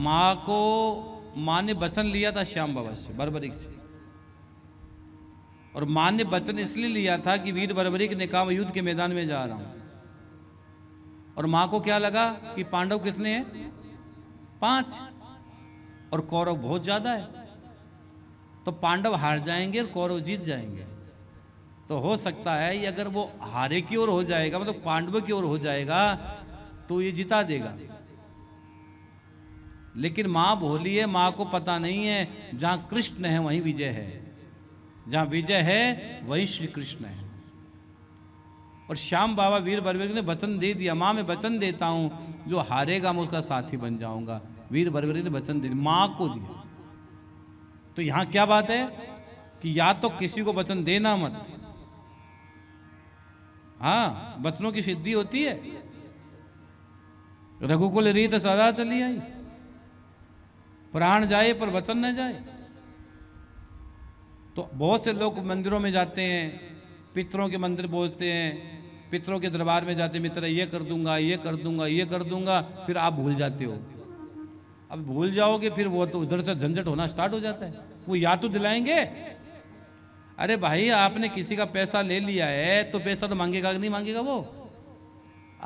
माँ ने वचन लिया था श्याम बाबा से, बर्बरिक से, और माँ ने वचन इसलिए लिया था कि वीर बर्बरिक ने कहा मैं युद्ध के मैदान में जा रहा हूं, और माँ को क्या लगा कि पांडव कितने हैं, 5, और कौरव बहुत ज्यादा है, तो पांडव हार जाएंगे और कौरव जीत जाएंगे। तो हो सकता है ये अगर वो हारे की ओर हो जाएगा, मतलब पांडवों की ओर हो जाएगा, तो ये जिता देगा। लेकिन मां भोली है, मां को पता नहीं है जहां कृष्ण है वहीं विजय है, जहां विजय है वहीं श्री कृष्ण है। और श्याम बाबा वीर बर्बरिक ने वचन दे दिया, मां मैं वचन देता हूं जो हारेगा मैं उसका साथी बन जाऊंगा। वीर बर्बरिक ने वचन दे दिया, मां को दिया। तो यहां क्या बात है कि या तो किसी को वचन देना मत, हाँ वचनों की सिद्धि होती है। रघुकुल रीत सदा चली आई, प्राण जाए पर वचन न जाए। तो बहुत से लोग मंदिरों में जाते हैं, पितरों के मंदिर बोलते हैं, पितरों के दरबार में जाते, मित्र ये कर दूंगा, ये कर दूंगा, ये कर दूंगा, फिर आप भूल जाते हो। अब भूल जाओगे फिर वो तो उधर से झंझट होना स्टार्ट हो जाता है। वो याद तो दिलाएंगे, अरे भाई आपने किसी का पैसा ले लिया है तो पैसा तो मांगेगा कि नहीं मांगेगा वो।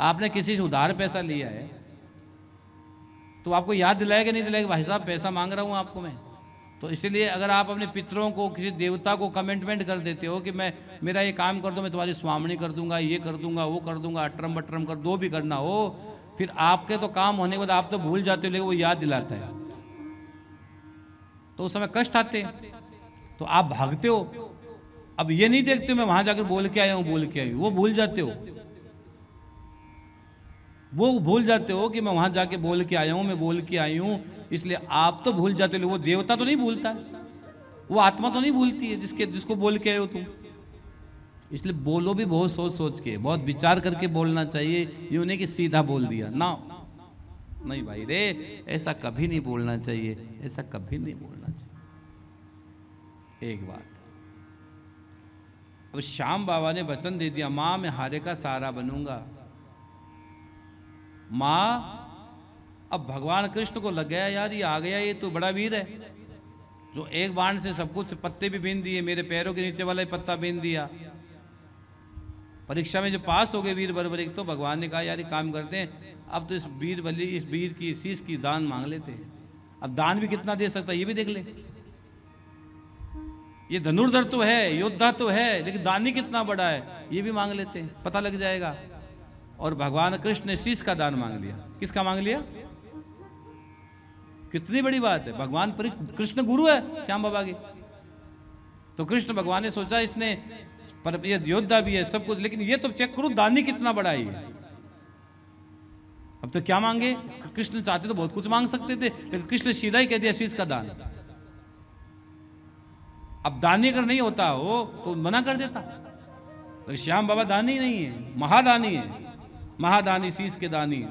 आपने किसी से उधार पैसा लिया है तो आपको याद दिलाएगा नहीं दिलाएगा, भाई साहब पैसा मांग रहा हूं आपको मैं। तो इसलिए अगर आप अपने पितरों को, किसी देवता को कमिटमेंट कर देते हो कि मैं मेरा ये काम कर दो, मैं तुम्हारी स्वामणी कर दूंगा, ये कर दूंगा, वो कर दूंगा, अटरम बटरम कर दो भी करना हो, फिर आपके तो काम होने के बाद आप तो भूल जाते हो, लेकिन वो याद दिलाता है तो उस समय कष्ट आते हैं, तो आप भागते हो। अब ये नहीं देखते हो मैं वहां जाकर बोल के आया हूं, बोल के आई हूं, वो भूल जाते हो, वो भूल जाते हो कि मैं वहां जाके बोल के आया हूं, मैं बोल के आई हूं, इसलिए आप तो भूल जाते हो। वो देवता तो नहीं भूलता है, वो आत्मा तो नहीं भूलती है जिसको बोल के आए हो तुम। इसलिए बोलो भी बहुत सोच सोच के, बहुत विचार करके बोलना चाहिए, ये नहीं कि सीधा बोल दिया ना, नहीं भाई रे, ऐसा कभी नहीं बोलना चाहिए, ऐसा कभी नहीं बोलना चाहिए। एक बात, अब श्याम बाबा ने वचन दे दिया, मां मैं हारे का सहारा बनूंगा। मां, अब भगवान कृष्ण को लग गया यार ये आ गया, ये तो बड़ा वीर है, जो एक बाण से सब कुछ पत्ते भी बीन दिए, मेरे पैरों के नीचे वाला ही पत्ता बीन दिया। परीक्षा में जो पास हो गए वीर बर्बरिक, तो भगवान ने कहा यार ये काम करते हैं, अब तो इस वीर की शीश की दान मांग लेते हैं। अब दान भी कितना दे सकता है ये भी देख ले, ये धनुर्धर तो है, योद्धा तो है, लेकिन दानी कितना बड़ा है ये भी मांग लेते हैं, पता लग जाएगा। और भगवान कृष्ण ने शीश का दान मांग लिया। किसका मांग लिया? कितनी बड़ी बात है, भगवान कृष्ण गुरु है श्याम बाबा के। तो कृष्ण भगवान ने सोचा इसने पर ये योद्धा भी है सब कुछ, लेकिन ये तो चेक करो दानी कितना बड़ा है। अब तो क्या मांगे, कृष्ण चाहते तो बहुत कुछ मांग सकते थे, लेकिन कृष्ण सीधा ही कह दिया शीश का दान। अब दानी अगर नहीं होता हो तो मना कर देता, तो श्याम बाबा दानी नहीं है, महादानी है, महादानी शीश के दानी।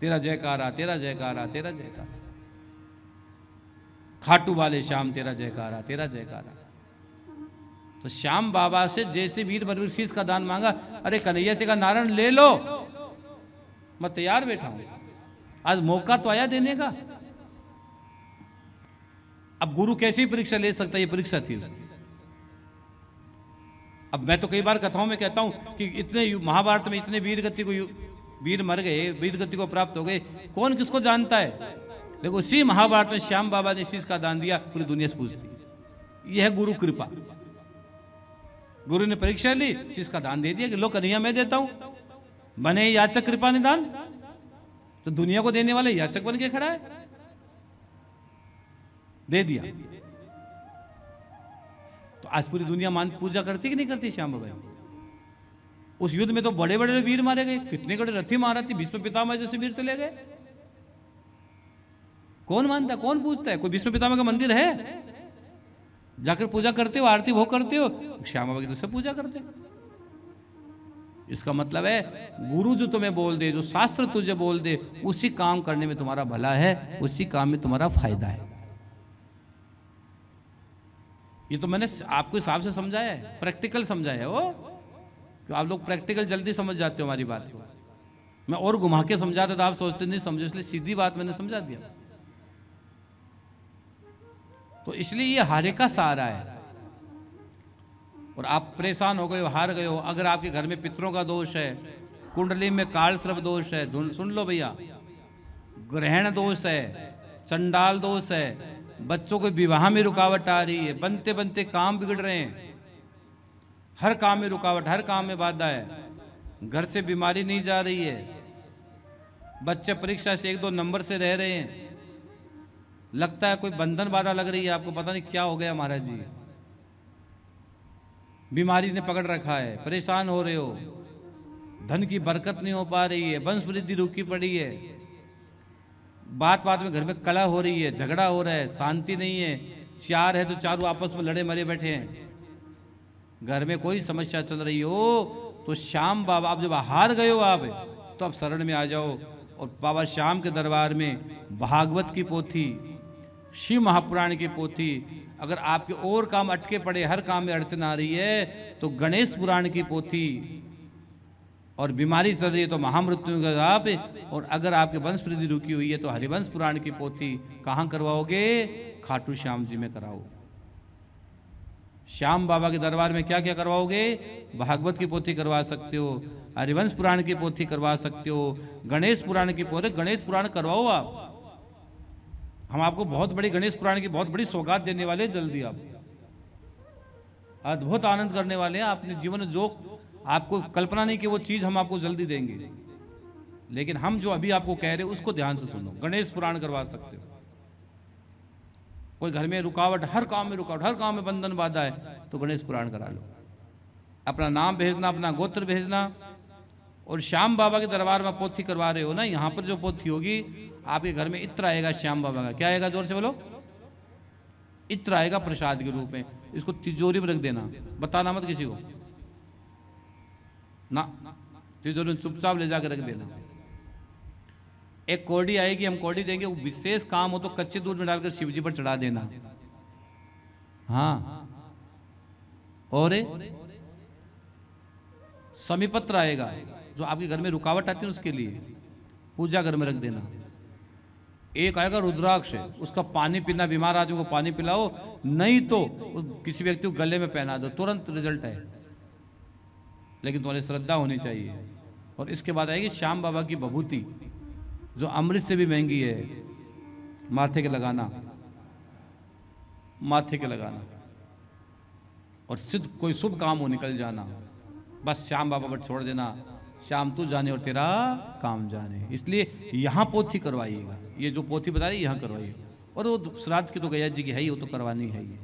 तेरा जयकारा, तेरा जयकारा, तेरा जयकारा, खाटू वाले श्याम तेरा जयकारा, तेरा जयकारा। तो श्याम बाबा से जैसे वीर बर्बरिक शीश का दान मांगा, अरे कन्हैया से कहा नारायण ले लो, मैं तैयार बैठा हूं, आज मौका तो आया देने का। अब गुरु कैसी परीक्षा ले सकता है, ये परीक्षा थी उसकी। अब मैं तो कई बार कथाओं में कहता हूं कि इतने महाभारत में इतने वीर मर गए, वीर गति को प्राप्त हो गए, कौन किसको जानता है, लेकिन उसी महाभारत में श्याम बाबा ने शीश का दान दिया, पूरी दुनिया से पूछती। यह है गुरु कृपा। गुरु ने परीक्षा ली, शीश का दान दे दिया कि लो कन्हैया मैं देता हूं, बने याचक कृपा निदान, तो दुनिया को देने वाले याचक बन के खड़ा है, दे दिया। तो आज पूरी दुनिया मान पूजा करती कि नहीं करती श्याम बाबा? उस युद्ध में तो बड़े बड़े वीर मारे गए, कितने बड़े रथी महारथी भीष्म पितामह जैसे वीर चले गए। कौन मानता, कौन पूछता है? कोई भीष्म पितामह का मंदिर है जाकर पूजा करते हो, आरती भोग करते हो? श्याम बाबा की तो सब पूजा करते। इसका मतलब है गुरु जो तुम्हें बोल दे, जो शास्त्र तुझे बोल दे, उसी काम करने में तुम्हारा भला है, उसी काम में तुम्हारा फायदा है। ये तो मैंने आपको हिसाब से समझाया है, प्रैक्टिकल समझाया है वो, कि आप लोग प्रैक्टिकल जल्दी समझ जाते हो हमारी बात को। मैं और घुमा के समझाता तो आप सोचते नहीं समझे, इसलिए सीधी बात मैंने समझा दिया। तो इसलिए ये हारे का सहारा है। और आप परेशान हो गए हो, हार गए हो, अगर आपके घर में पितरों का दोष है, कुंडली में काल सर्प दोष है, सुन लो भैया, ग्रहण दोष है, चंडाल दोष है, बच्चों के विवाह में रुकावट आ रही है, बनते बनते काम बिगड़ रहे हैं, हर काम में रुकावट, हर काम में बाधा है, घर से बीमारी नहीं जा रही है, बच्चे परीक्षा से 1-2 नंबर से रह रहे हैं, लगता है कोई बंधन बाधा लग रही है आपको, पता नहीं क्या हो गया महाराज जी, बीमारी ने पकड़ रखा है, परेशान हो रहे हो, धन की बरकत नहीं हो पा रही है, वंश वृद्धि रुकी पड़ी है, बात बात में घर में कलह हो रही है, झगड़ा हो रहा है, शांति नहीं है, चार है तो चारों आपस में लड़े मरे बैठे हैं, घर में कोई समस्या चल रही हो, तो श्याम बाबा, आप जब हार गए हो आप, तो आप शरण में आ जाओ और बाबा श्याम के दरबार में भागवत की पोथी, शिव महापुराण की पोथी, अगर आपके और काम अटके पड़े, हर काम में अड़चन आ रही है, तो गणेश पुराण की पोथी, और बीमारी चल रही है तो महामृत्यु का जाप, और अगर आपके वंश वृद्धि रुकी हुई है तो हरिवंश पुराण की पोथी कहाँ करवाओगे? खाटू श्याम जी में कराओ। श्याम बाबा के दरबार में क्या क्या करवाओगे? भागवत की पोथी करवा सकते हो, हरिवंश पुराण की पोथी करवा सकते हो, गणेश पुराण की पोथी, गणेश पुराण करवाओ आप, हम आपको बहुत बड़ी गणेश पुराण की बहुत बड़ी सौगात देने वाले हैं, जल्दी आप अद्भुत आनंद करने वाले हैं, आपने जीवन में जो आपको कल्पना नहीं कि वो चीज हम आपको जल्दी देंगे, लेकिन हम जो अभी आपको कह रहे हैं उसको ध्यान से सुनो। गणेश पुराण करवा सकते हो, कोई घर में रुकावट, हर काम में रुकावट, हर काम में बंधन बाधा है, तो गणेश पुराण करा लो, अपना नाम भेजना, अपना गोत्र भेजना, और श्याम बाबा के दरबार में पोथी करवा रहे हो ना, यहाँ पर जो पोथी होगी आपके घर में इत्र आएगा श्याम बाबा का, क्या आएगा? जोर से बोलो। इत्र आएगा प्रसाद के रूप में, इसको तिजोरी में रख देना, बताना मत किसी को ना, तिजोरी में चुपचाप ले जाकर रख देना। एक कौड़ी आएगी, हम कौड़ी देंगे, वो विशेष काम हो तो कच्चे दूध में डालकर शिव जी पर चढ़ा देना। हाँ, और समीपत्र आएगा, जो आपके घर में रुकावट आती है उसके लिए पूजा घर में रख देना। एक आएगा रुद्राक्ष, उसका पानी पीना, बीमार आदमी को पानी पिलाओ, नहीं तो किसी व्यक्ति को गले में पहना दो, तुरंत रिजल्ट है, लेकिन तुम्हारी श्रद्धा होनी चाहिए। और इसके बाद आएगी श्याम बाबा की भभूति, जो अमृत से भी महंगी है, माथे के लगाना, माथे के लगाना, और सिद्ध कोई शुभ काम हो निकल जाना, बस श्याम बाबा पर छोड़ देना, श्याम तू जाने और तेरा काम जाने। इसलिए यहाँ पोथी करवाइएगा, ये जो पोथी बता रही है यहाँ करवाइए, और वो श्राद्ध की तो गया जी की है ही, वो तो करवानी है ही।